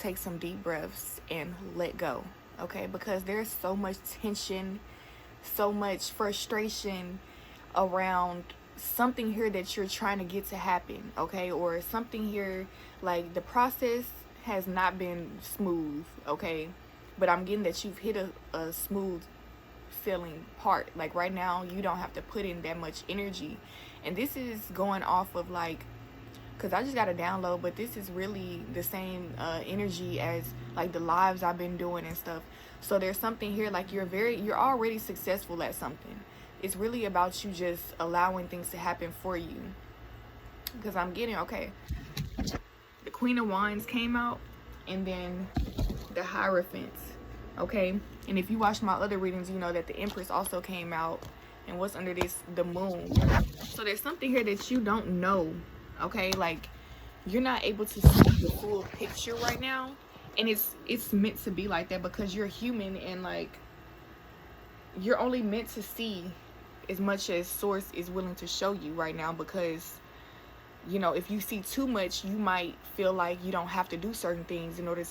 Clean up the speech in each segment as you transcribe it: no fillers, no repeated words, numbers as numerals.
take some deep breaths and let go, okay? Because there's so much tension, so much frustration around something here that you're trying to get to happen, okay? Or something here, like the process has not been smooth, okay? But I'm getting that you've hit a smooth feeling part. Like right now, you don't have to put in that much energy. And this is going off of like, because I just got a download, but this is really the same energy as like the lives I've been doing and stuff. So there's something here, like you're already successful at something. It's really about you just allowing things to happen for you. Because I'm getting, okay, the Queen of Wands came out, and then the Hierophants, okay? And if you watch my other readings, you know that the Empress also came out. And what's under this? The Moon. So there's something here that you don't know, okay? Like, you're not able to see the full picture right now. And it's meant to be like that because you're human, and like, you're only meant to see as much as Source is willing to show you right now. Because, you know, if you see too much, you might feel like you don't have to do certain things in order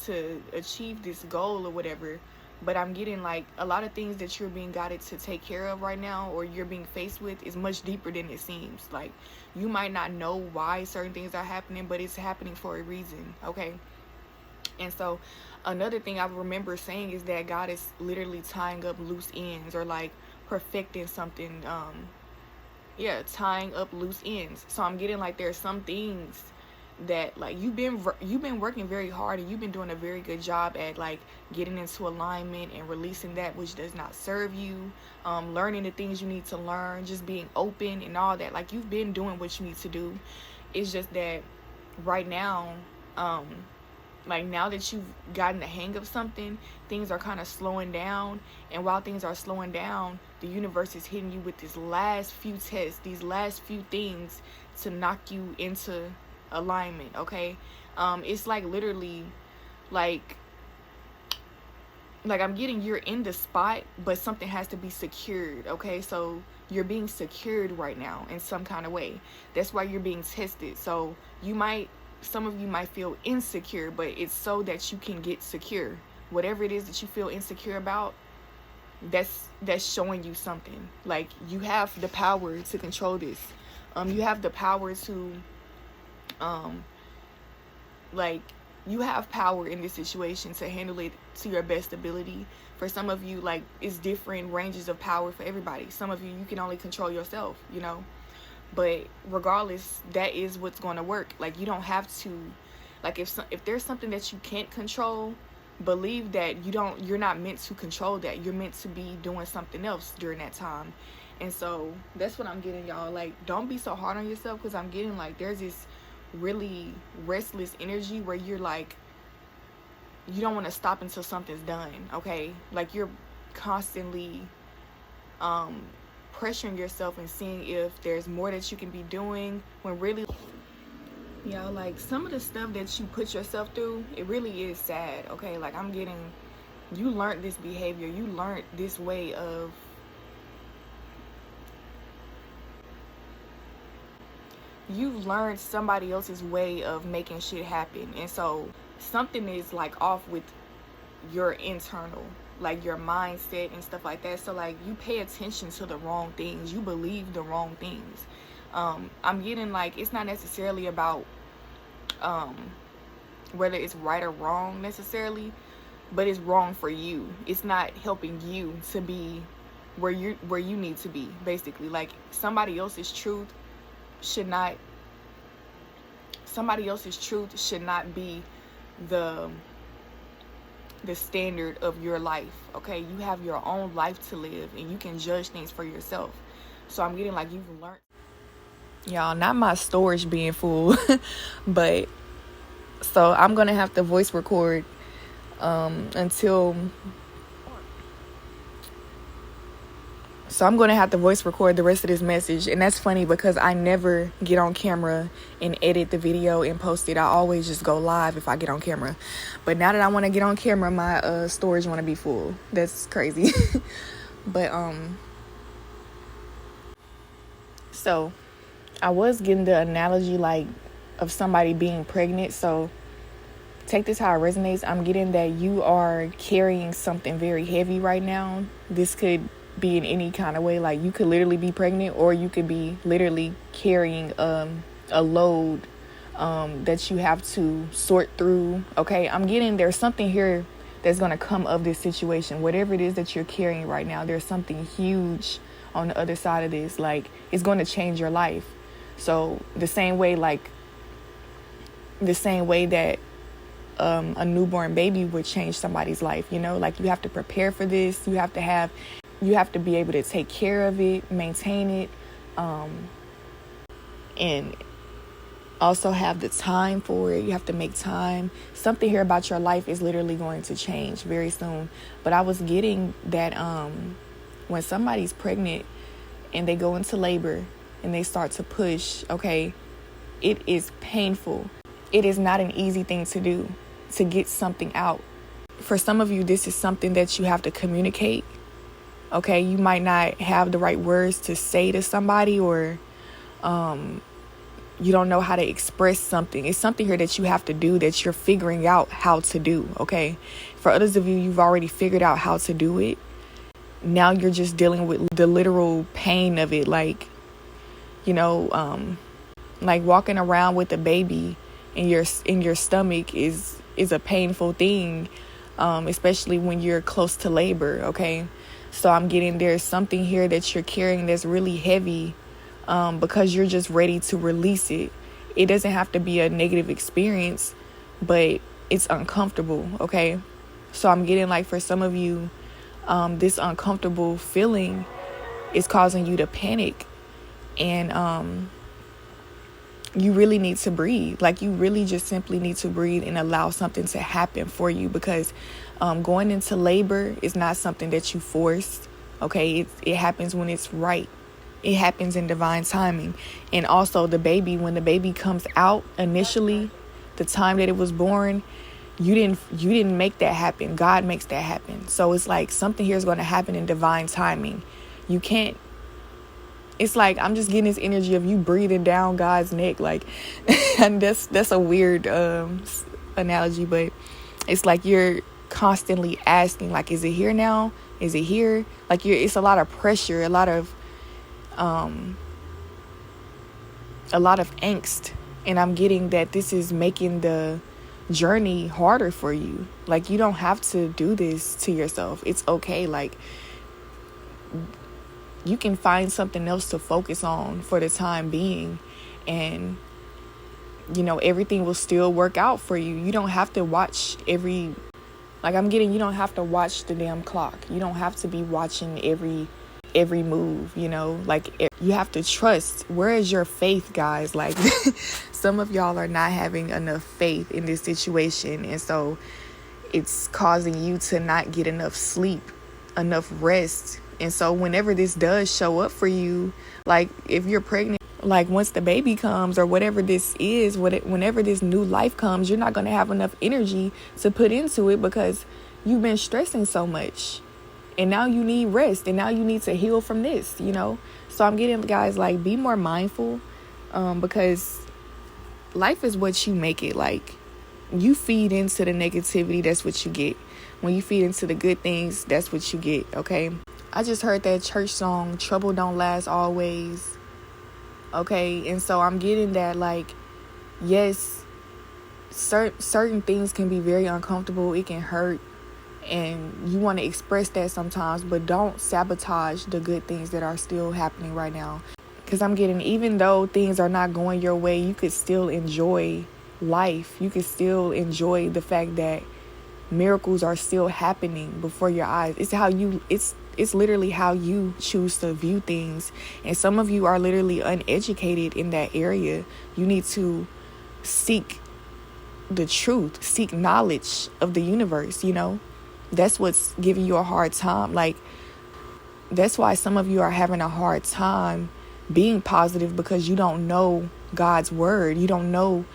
to achieve this goal or whatever. But I'm getting like a lot of things that you're being guided to take care of right now, or you're being faced with, is much deeper than it seems. Like, you might not know why certain things are happening, but it's happening for a reason, okay? And so another thing I remember saying is that God is literally tying up loose ends, or like perfecting something. Tying up loose ends. So I'm getting like there's some things that like you've been working very hard, and you've been doing a very good job at like getting into alignment and releasing that which does not serve you, learning the things you need to learn, just being open and all that. Like, you've been doing what you need to do. It's just that right now, like, now that you've gotten the hang of something, things are kind of slowing down. And while things are slowing down, the universe is hitting you with these last few tests, these last few things to knock you into alignment, okay? It's like literally like I'm getting you're in the spot, but something has to be secured, okay? So you're being secured right now in some kind of way. That's why you're being tested. So some of you might feel insecure, but it's so that you can get secure. Whatever it is that you feel insecure about, that's showing you something. Like, you have the power to control this. You have the power to like, you have power in this situation to handle it to your best ability. For some of you, like, it's different ranges of power for everybody. Some of you can only control yourself, you know. But regardless, that is what's going to work. Like, you don't have to, like, if there's something that you can't control, believe that you're not meant to control that. You're meant to be doing something else during that time. And so that's what I'm getting, y'all. Like, don't be so hard on yourself, because I'm getting like there's this really restless energy where you're like, you don't want to stop until something's done, okay? Like, you're constantly pressuring yourself and seeing if there's more that you can be doing, when really, like, some of the stuff that you put yourself through, it really is sad, okay? Like, I'm getting, you learned this behavior, you learned this way of, you've learned somebody else's way of making shit happen. And so something is like off with your internal, like your mindset and stuff like that. So like, you pay attention to the wrong things, you believe the wrong things. I'm getting like, it's not necessarily about whether it's right or wrong necessarily, but it's wrong for you. It's not helping you to be where you need to be, basically. Like, somebody else's truth should not be the standard of your life, okay? You have your own life to live, and you can judge things for yourself. So I'm getting like, you've learned, y'all, not my storage being full, but so I'm gonna have to voice record So I'm going to have to voice record the rest of this message. And that's funny because I never get on camera and edit the video and post it. I always just go live if I get on camera. But now that I want to get on camera, my storage want to be full. That's crazy. But so I was getting the analogy like of somebody being pregnant. So take this how it resonates. I'm getting that you are carrying something very heavy right now. This could be in any kind of way. Like, you could literally be pregnant, or you could be literally carrying a load that you have to sort through. Okay, I'm getting there's something here that's going to come of this situation. Whatever it is that you're carrying right now, there's something huge on the other side of this. Like, it's going to change your life. So the same way that a newborn baby would change somebody's life, you know, like, you have to prepare for this. You have to be able to take care of it, maintain it, and also have the time for it. You have to make time. Something here about your life is literally going to change very soon. But I was getting that when somebody's pregnant and they go into labor and they start to push, okay, it is painful. It is not an easy thing to do, to get something out. For some of you, this is something that you have to communicate. Okay, you might not have the right words to say to somebody, or you don't know how to express something. It's something here that you have to do, that you're figuring out how to do, okay? For others of you, you've already figured out how to do it. Now you're just dealing with the literal pain of it. Like, you know, like walking around with a baby in your stomach is a painful thing, especially when you're close to labor, okay? So I'm getting there's something here that you're carrying that's really heavy, because you're just ready to release it. It doesn't have to be a negative experience, but it's uncomfortable, okay? So I'm getting, like, for some of you, this uncomfortable feeling is causing you to panic, and you really need to breathe. Like, you really just simply need to breathe and allow something to happen for you, because going into labor is not something that you forced, okay? It happens when it's right. It happens in divine timing. And also the baby, when the baby comes out initially, the time that it was born, you didn't make that happen. God makes that happen. So it's like something here is going to happen in divine timing. You can't, it's like, I'm just getting this energy of you breathing down God's neck. Like, and that's a weird analogy, but it's like you're constantly asking, like, is it here now? Is it here? Like, it's a lot of pressure, a lot of angst. And I'm getting that this is making the journey harder for you. Like, you don't have to do this to yourself. It's okay. Like, you can find something else to focus on for the time being, and you know, everything will still work out for you. You don't have to watch you don't have to watch the damn clock. You don't have to be watching every move, you know, like, you have to trust. Where is your faith, guys? Like, some of y'all are not having enough faith in this situation, and so it's causing you to not get enough sleep, enough rest. And so whenever this does show up for you, like, if you're pregnant, like, once the baby comes, or whatever this is, whenever this new life comes, you're not going to have enough energy to put into it, because you've been stressing so much. And now you need rest, and now you need to heal from this, you know? So I'm getting, guys, like, be more mindful, because life is what you make it. Like, you feed into the negativity, that's what you get. When you feed into the good things, that's what you get, okay? I just heard that church song, Trouble Don't Last Always, okay? And so I'm getting that, like, yes, certain things can be very uncomfortable. It can hurt. And you want to express that sometimes, but don't sabotage the good things that are still happening right now. Because I'm getting, even though things are not going your way, you could still enjoy life. You could still enjoy the fact that miracles are still happening before your eyes. It's literally how you choose to view things. And some of you are literally uneducated in that area. You need to seek the truth, seek knowledge of the universe, you know? That's what's giving you a hard time. Like, that's why some of you are having a hard time being positive, because you don't know God's word. You don't know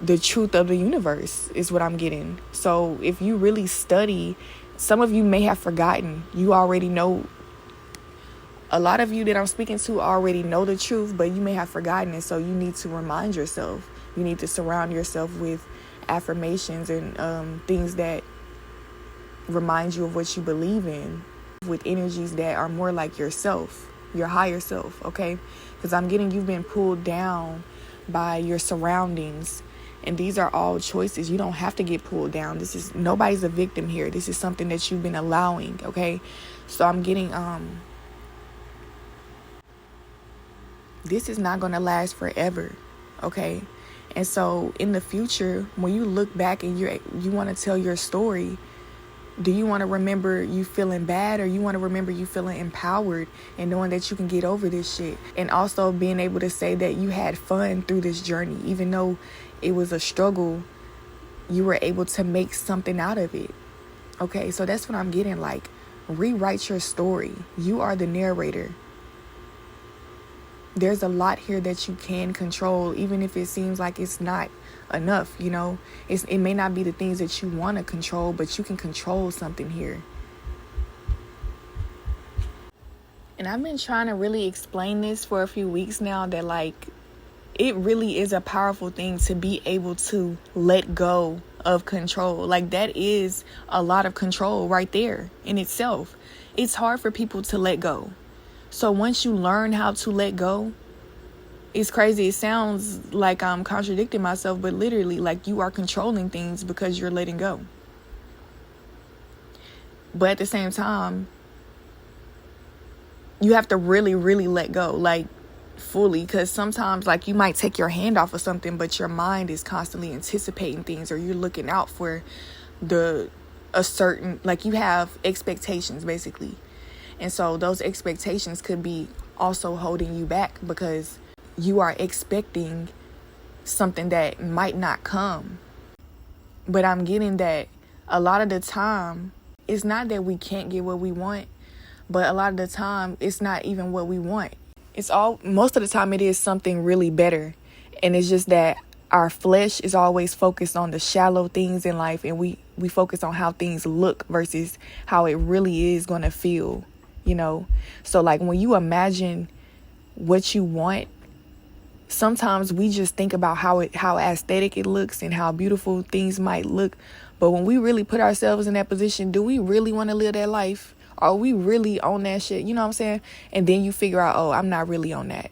the truth of the universe, is what I'm getting. So if you really study, some of you may have forgotten. You already know. A lot of you that I'm speaking to already know the truth, but you may have forgotten it. So you need to remind yourself. You need to surround yourself with affirmations and things that remind you of what you believe in, with energies that are more like yourself, your higher self, okay? Because I'm getting you've been pulled down by your surroundings, and these are all choices. You don't have to get pulled down. Nobody's a victim here. This is something that you've been allowing, okay? So I'm getting this is not going to last forever, okay? And so in the future, when you look back and you want to tell your story, do you want to remember you feeling bad, or you want to remember you feeling empowered and knowing that you can get over this shit? And also being able to say that you had fun through this journey, even though it was a struggle, you were able to make something out of it. Okay, so that's what I'm getting. Like, rewrite your story. You are the narrator. There's a lot here that you can control, even if it seems like it's not enough, you know. It may not be the things that you want to control, but you can control something here. And I've been trying to really explain this for a few weeks now, that like it really is a powerful thing to be able to let go of control. Like, that is a lot of control right there in itself. It's hard for people to let go. So once you learn how to let go, it's crazy. It sounds like I'm contradicting myself, but literally, like, you are controlling things because you're letting go. But at the same time, you have to really, really let go, like, fully. Because sometimes, like, you might take your hand off of something, but your mind is constantly anticipating things, or you're looking out for a certain, like, you have expectations, basically. And so those expectations could be also holding you back, because you are expecting something that might not come. But I'm getting that a lot of the time, it's not that we can't get what we want, but a lot of the time, it's not even what we want. Most of the time, it is something really better. And it's just that our flesh is always focused on the shallow things in life, and we focus on how things look versus how it really is going to feel, you know? So like, when you imagine what you want, sometimes we just think about how aesthetic it looks and how beautiful things might look. But when we really put ourselves in that position, do we really want to live that life? Are we really on that shit? You know what I'm saying? And then you figure out, oh, I'm not really on that.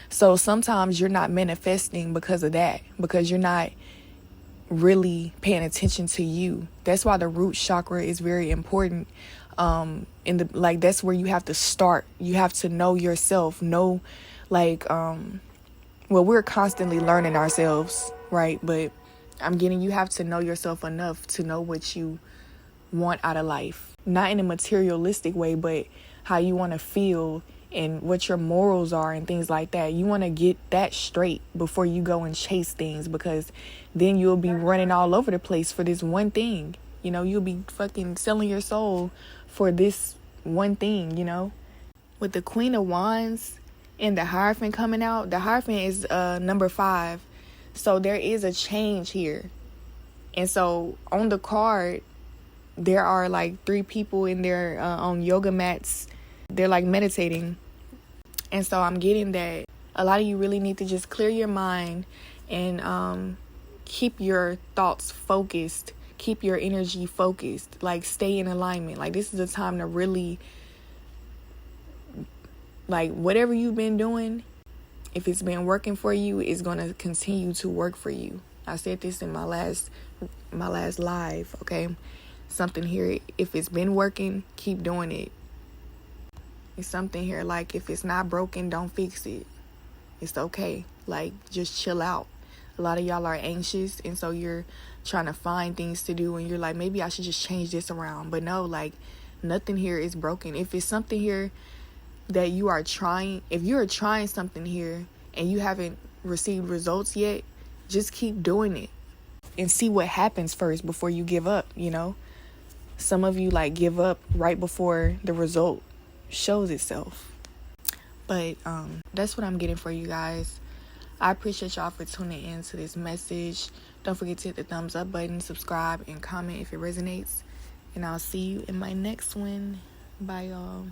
So sometimes you're not manifesting because of that, because you're not really paying attention to you. That's why the root chakra is very important. That's where you have to start. You have to know yourself, we're constantly learning ourselves, right? But I'm getting, you have to know yourself enough to know what you want out of life. Not in a materialistic way, but how you want to feel and what your morals are and things like that. You want to get that straight before you go and chase things, because then you'll be running all over the place for this one thing. You know, you'll be fucking selling your soul for this one thing, you know. With the Queen of Wands and the Hierophant coming out, the Hierophant is number 5. So there is a change here. And so on the card, there are like 3 people in there on yoga mats. They're like meditating. And so I'm getting that a lot of you really need to just clear your mind and keep your thoughts focused. Keep your energy focused. Like, stay in alignment. Like, this is the time to really, like, whatever you've been doing, if it's been working for you, it's going to continue to work for you. I said this in my last live, okay? Something here, if it's been working, keep doing it. It's something here, like, if it's not broken, don't fix it. It's okay. Like, just chill out. A lot of y'all are anxious, and so you're trying to find things to do, and you're like, maybe I should just change this around. But no, like, nothing here is broken. If it's something here that you are trying, if you're trying something here and you haven't received results yet, just keep doing it and see what happens first before you give up, you know? Some of you, like, give up right before the result shows itself. But that's what I'm getting for you guys. I appreciate y'all for tuning in to this message. Don't forget to hit the thumbs up button, subscribe, and comment if it resonates. And I'll see you in my next one. Bye, y'all.